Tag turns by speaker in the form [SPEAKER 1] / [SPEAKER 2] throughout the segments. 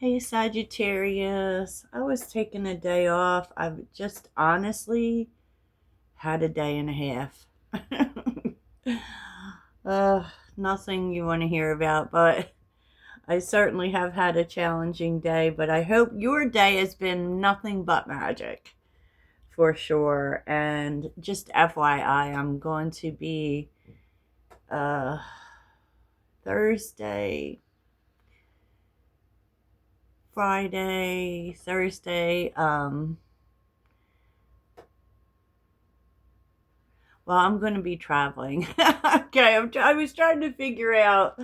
[SPEAKER 1] Hey Sagittarius, I was taking a day off. I've just honestly had a day and a half. uh, Nothing you want to hear about, but I certainly have had a challenging day. But I hope your day has been nothing but magic for sure. And just FYI, I'm going to be uh, Thursday, Friday, Thursday. Well, I'm going to be traveling. Okay, I was trying to figure out,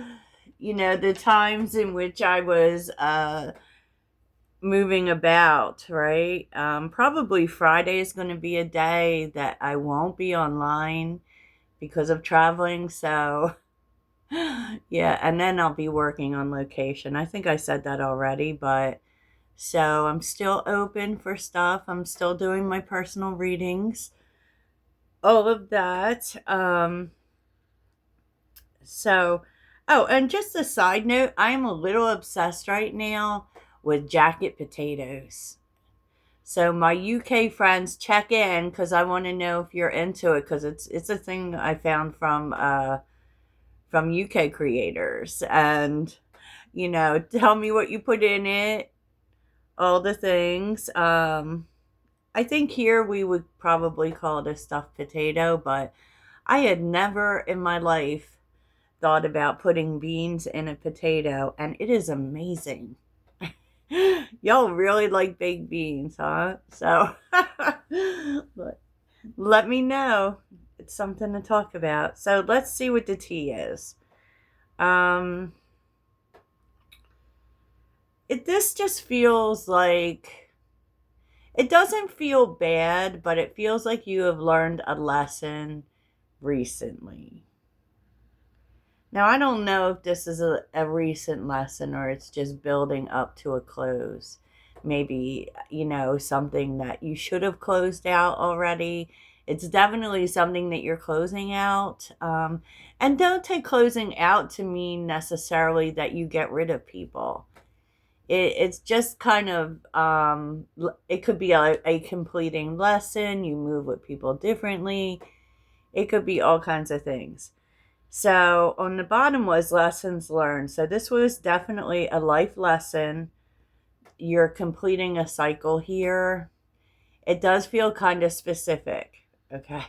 [SPEAKER 1] the times in which I was moving about, right? Probably Friday is going to be a day that I won't be online because of traveling. So, yeah, and then I'll be working on location. I think I said that already, but so I'm still open for stuff. I'm still doing my personal readings, all of that. So, oh, and just a side note, I am a little obsessed right now with jacket potatoes. So my UK friends, check in because I want to know if you're into it because it's a thing I found from UK creators, and tell me what you put in it, all the things. I think here we would probably call it a stuffed potato, but I had never in my life thought about putting beans in a potato, and it is amazing. Y'all really like baked beans, huh? So let let me know. It's something to talk about. So let's see what the tea is. Um, this just feels like it doesn't feel bad, but it feels like you have learned a lesson recently. Now, I don't know if this is a recent lesson or it's just building up to a close. Maybe, something that you should have closed out already. It's definitely something that you're closing out. And don't take closing out to mean necessarily that you get rid of people. It's just kind of, it could be a completing lesson. You move with people differently. It could be all kinds of things. So on the bottom was lessons learned. So this was definitely a life lesson. You're completing a cycle here. It does feel kind of specific. Okay.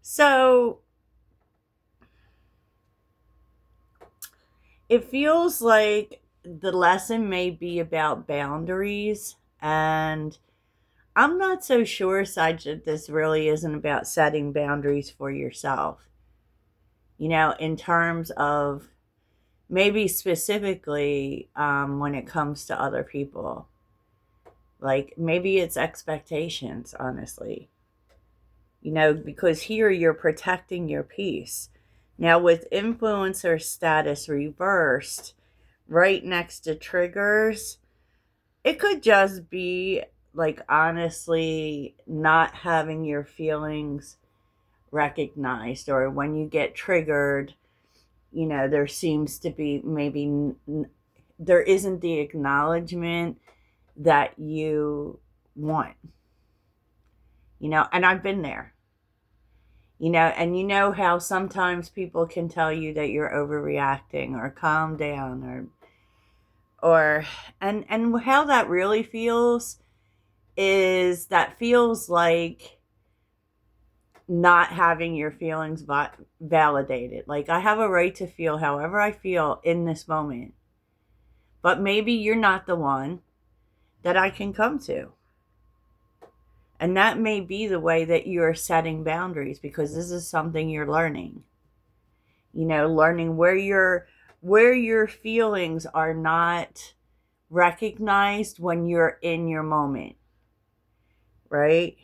[SPEAKER 1] So it feels like the lesson may be about boundaries. And I'm not so sure, Saj, that this really isn't about setting boundaries for yourself. In terms of maybe specifically when it comes to other people. Like maybe it's expectations, honestly. Because here you're protecting your peace. Now, with influencer status reversed right next to triggers, it could just be like honestly not having your feelings recognized, or when you get triggered, there seems to be maybe there isn't the acknowledgement that you want, and I've been there, and how sometimes people can tell you that you're overreacting or calm down or and how that really feels is that feels like not having your feelings validated. Like, I have a right to feel however I feel in this moment, but maybe you're not the one that I can come to. And that may be the way that you're setting boundaries, because this is something you're learning. Learning where your feelings are not recognized when you're in your moment, right?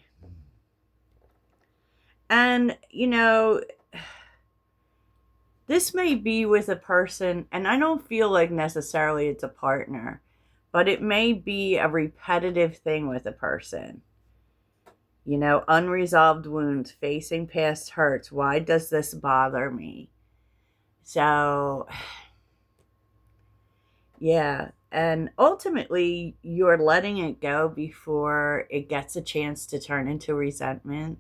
[SPEAKER 1] And this may be with a person, and I don't feel like necessarily it's a partner, but it may be a repetitive thing with a person. Unresolved wounds, facing past hurts. Why does this bother me? So, Yeah. And ultimately, you're letting it go before it gets a chance to turn into resentment.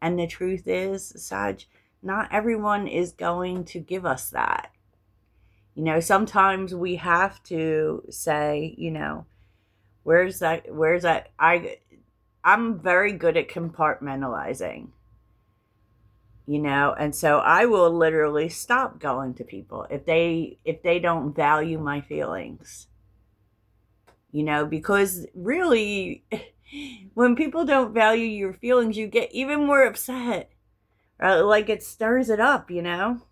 [SPEAKER 1] And the truth is, Saj, not everyone is going to give us that. Sometimes we have to say, where's that I'm very good at compartmentalizing, and so I will literally stop going to people if they don't value my feelings, because really when people don't value your feelings, you get even more upset. Like it stirs it up. Mhm.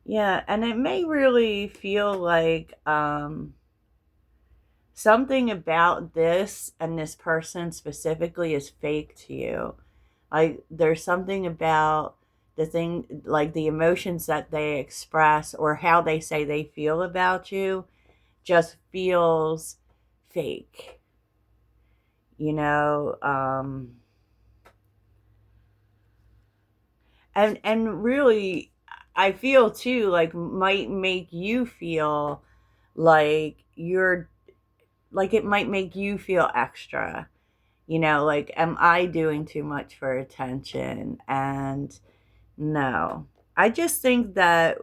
[SPEAKER 1] Yeah, and it may really feel like something about this and this person specifically is fake to you. Like there's something about the thing, like the emotions that they express or how they say they feel about you just feels fake. You know, and really I feel too like might make you feel like you're like it might make you feel extra. Like, am I doing too much for attention? And no, I just think that,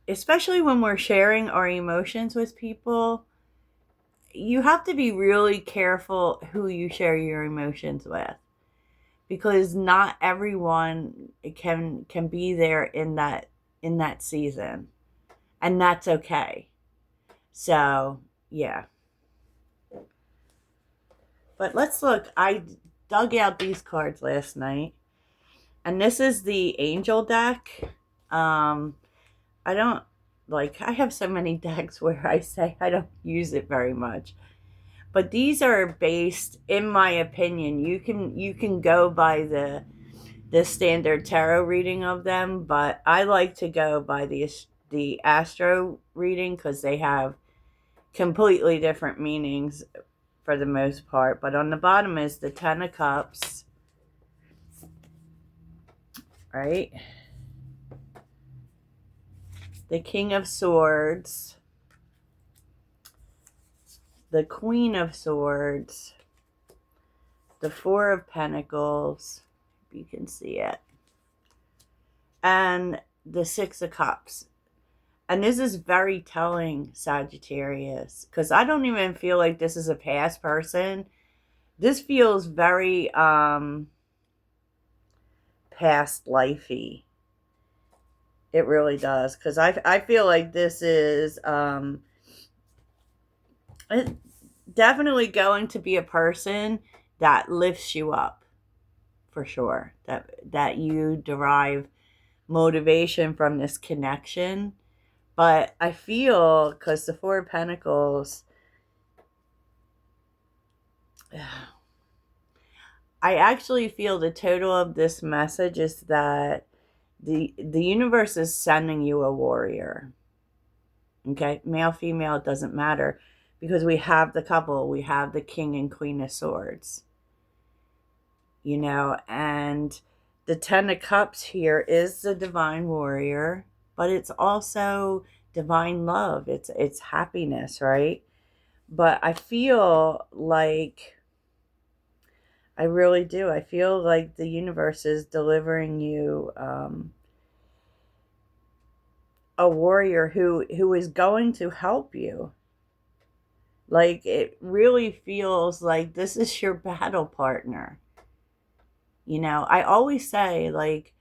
[SPEAKER 1] especially when we're sharing our emotions with people, you have to be really careful who you share your emotions with, because not everyone can be there in that season, and that's okay. So, yeah. But let's look. I dug out these cards last night, and this is the angel deck. Um, I don't I have so many decks where I say I don't use it very much. But these are based, in my opinion, you can go by the standard tarot reading of them, but I like to go by the astro reading because they have completely different meanings for the most part. But on the bottom is the Ten of Cups, right? The King of Swords, the Queen of Swords, the Four of Pentacles, if you can see it, and the Six of Cups. And this is very telling, Sagittarius, because I don't even feel like this is a past person. This feels very past lifey. It really does, because I feel like this is definitely going to be a person that lifts you up, for sure. That you derive motivation from this connection. But I feel, because the Four of Pentacles, I actually feel the total of this message is that the universe is sending you a warrior. Okay, male, female, it doesn't matter, because we have the couple, we have the King and Queen of Swords, and the Ten of Cups here is the divine warrior, but it's also divine love. It's happiness, right? But I feel like, I really do. I feel like the universe is delivering you a warrior who is going to help you. Like, it really feels like this is your battle partner. I always say, like,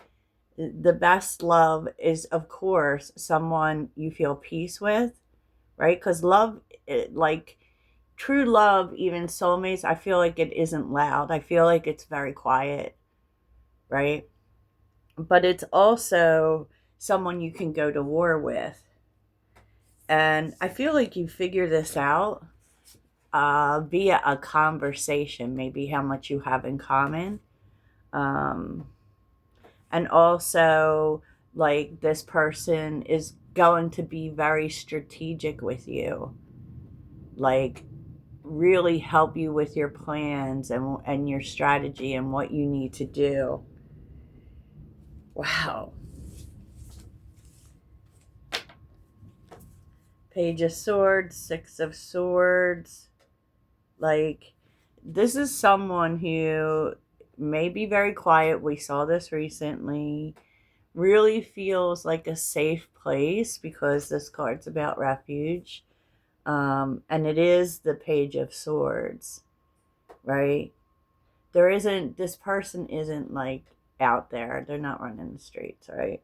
[SPEAKER 1] the best love is, of course, someone you feel peace with, right? Because love, like true love, even soulmates, I feel like it isn't loud. I feel like it's very quiet, right? But it's also someone you can go to war with. And I feel like you figure this out via a conversation, maybe how much you have in common. Um, and also, like, this person is going to be very strategic with you. Like, really help you with your plans and your strategy and what you need to do. Wow. Page of Swords, Six of Swords. Like, this is someone who may be very quiet. We saw this recently. Really feels like a safe place because this card's about refuge. And it is the Page of Swords, right? This person isn't like out there. They're not running the streets, right?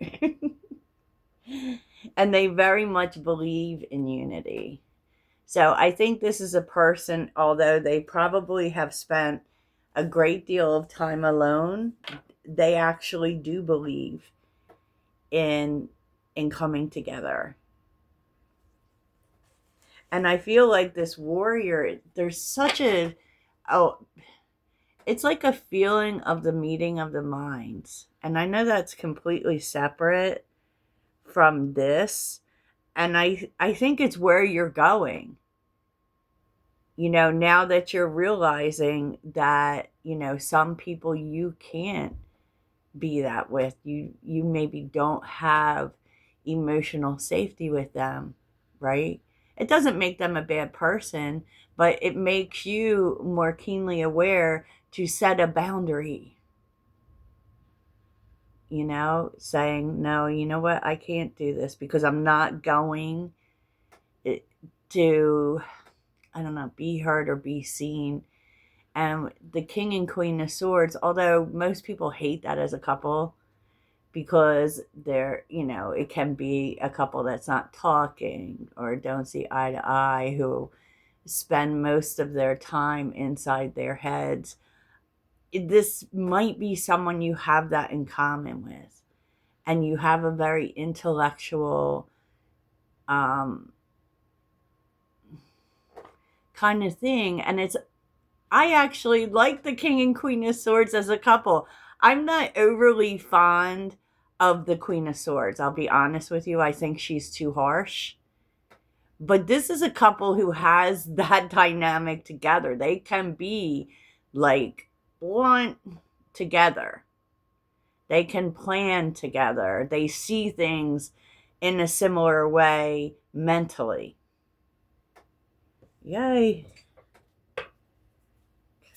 [SPEAKER 1] And they very much believe in unity. So I think this is a person, although they probably have spent a great deal of time alone, they actually do believe in coming together. And I feel like this warrior, there's such it's like a feeling of the meeting of the minds. And I know that's completely separate from this. And I think it's where you're going. Now that you're realizing that, some people you can't be that with. You maybe don't have emotional safety with them, right? It doesn't make them a bad person, but it makes you more keenly aware to set a boundary. Saying, no, you know what? I can't do this because I'm not going to, I don't know, be heard or be seen. And the King and Queen of Swords, although most people hate that as a couple because it can be a couple that's not talking or don't see eye to eye, who spend most of their time inside their heads. This might be someone you have that in common with, and you have a very intellectual kind of thing. And I actually like the King and Queen of Swords as a couple. I'm not overly fond of the Queen of Swords. I'll be honest with you. I think she's too harsh. But this is a couple who has that dynamic together. They can be like blunt together. They can plan together. They see things in a similar way mentally. Yay.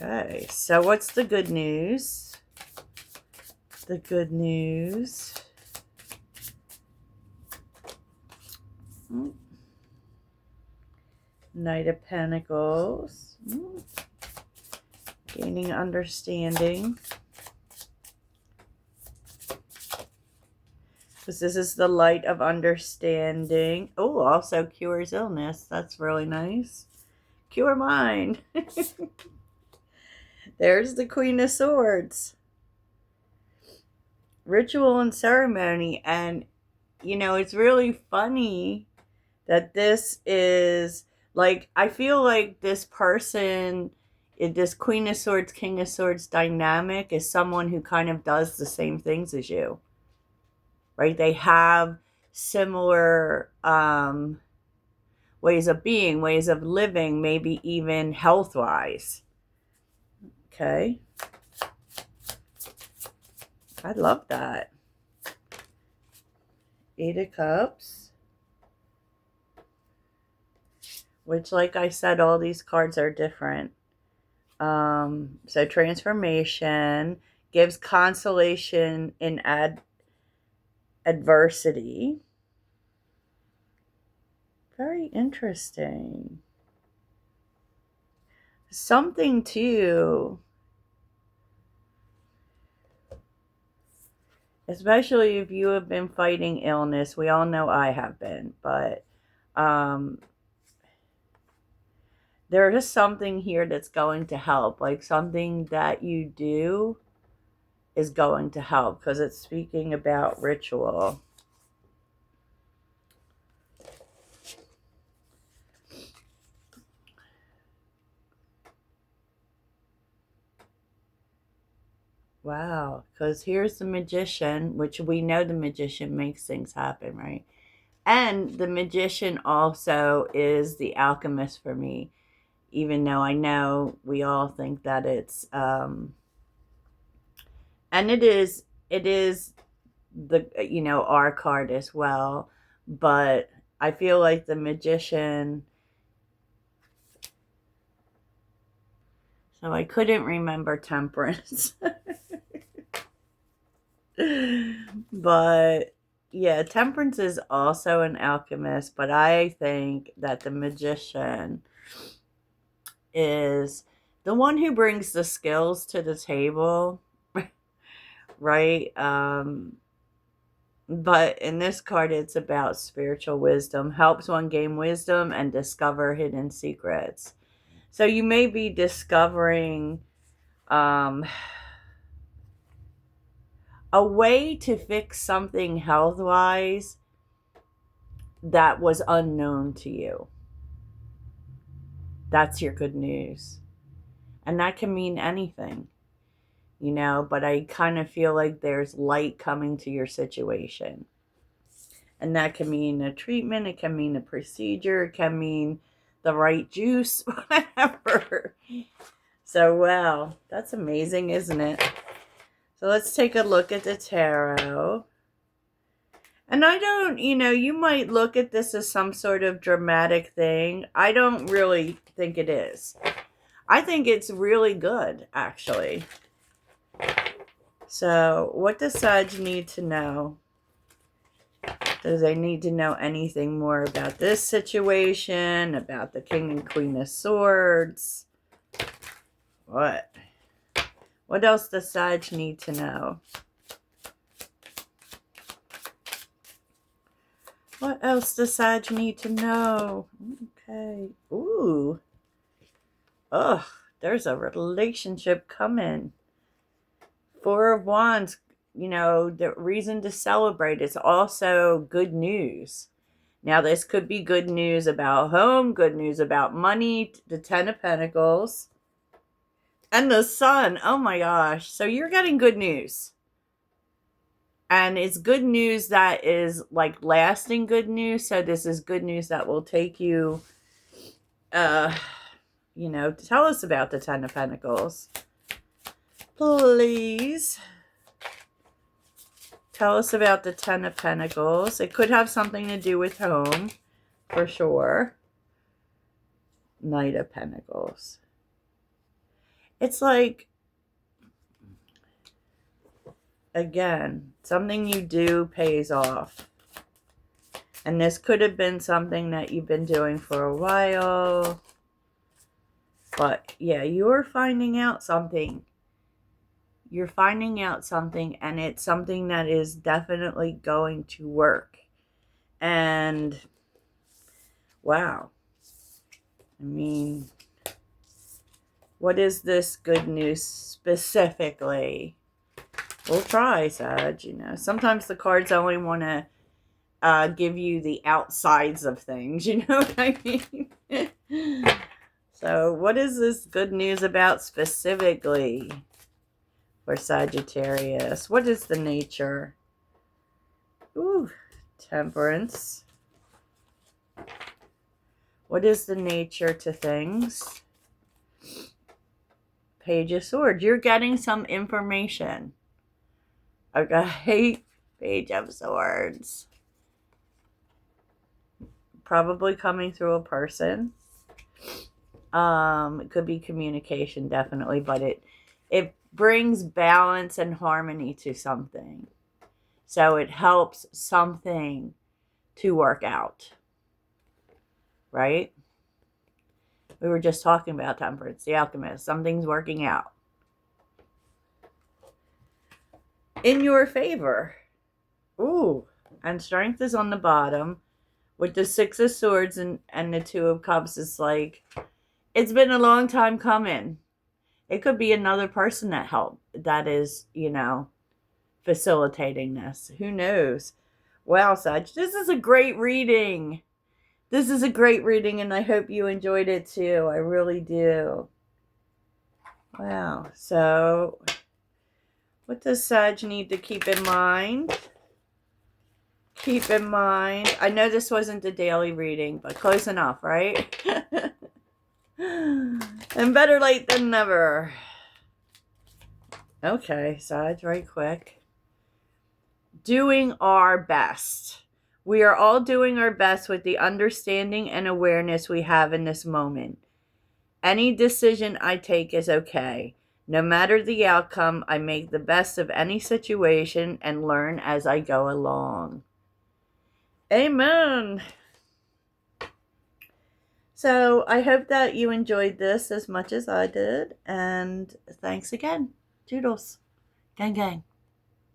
[SPEAKER 1] Okay, so what's the good news? The good news. Knight of Pentacles. Gaining understanding. Because this is the light of understanding. Oh, also cures illness. That's really nice. Cure mind. There's the Queen of Swords. Ritual and ceremony. And, it's really funny that this is, like, I feel like this person, this Queen of Swords, King of Swords dynamic is someone who kind of does the same things as you. Right? They have similar ways of being, ways of living, maybe even health-wise. Okay. I love that. Eight of Cups. Which, like I said, all these cards are different. So transformation gives consolation in adversity. Very interesting. Something too, especially if you have been fighting illness. We all know I have been, but there is something here that's going to help. Like something that you do is going to help because it's speaking about ritual. Wow, because here's the Magician, which we know the Magician makes things happen, right? And the Magician also is the alchemist for me. even though I know we all think that it's, and it is the, our card as well, but I feel like the Magician, so I couldn't remember Temperance. But yeah, Temperance is also an alchemist, but I think that the Magician is the one who brings the skills to the table, right? But in this card, it's about spiritual wisdom, helps one gain wisdom and discover hidden secrets. So you may be discovering a way to fix something health-wise that was unknown to you. That's your good news. And that can mean anything, but I kind of feel like there's light coming to your situation. And that can mean a treatment, it can mean a procedure, it can mean the right juice, whatever. So, wow, that's amazing, isn't it? So let's take a look at the tarot. And I don't, you might look at this as some sort of dramatic thing. I don't really think it is. I think it's really good, actually. So, what does Sag need to know? Do they need to know anything more about this situation? About the King and Queen of Swords? What? What else does Sag need to know? What else does Sag need to know? Okay. Ooh. Ugh. There's a relationship coming. Four of Wands. The reason to celebrate. It's also good news. Now, this could be good news about home, good news about money, the Ten of Pentacles, and the Sun. Oh my gosh. So you're getting good news. And it's good news that is like lasting good news. So this is good news that will take you, tell us about the Ten of Pentacles. Please. Tell us about the Ten of Pentacles. It could have something to do with home, for sure. Knight of Pentacles. It's like, again, something you do pays off. And this could have been something that you've been doing for a while. But yeah, you're finding out something. You're finding out something, and it's something that is definitely going to work. And wow. I mean, what is this good news specifically? We'll try, Sag. Sometimes the cards only want to give you the outsides of things. You know what I mean? So, what is this good news about specifically for Sagittarius? What is the nature? Ooh, Temperance. What is the nature to things? Page of Swords. You're getting some information. Okay, Page of Swords. Probably coming through a person. It could be communication, definitely, but it brings balance and harmony to something. So it helps something to work out. Right? We were just talking about Temperance, the Alchemist. Something's working out in your favor. Ooh, and Strength is on the bottom with the Six of Swords and the Two of Cups. It's like, it's been a long time coming. It could be another person that is, facilitating this. Who knows? Wow, Sag, this is a great reading. This is a great reading, and I hope you enjoyed it too. I really do. Wow. So, what does Sag need to keep in mind? Keep in mind, I know this wasn't the daily reading, but close enough, right? And better late than never. Okay, Sag, right quick. Doing our best. We are all doing our best with the understanding and awareness we have in this moment. Any decision I take is okay. No matter the outcome, I make the best of any situation and learn as I go along. Amen. So I hope that you enjoyed this as much as I did. And thanks again. Toodles. Gang, gang.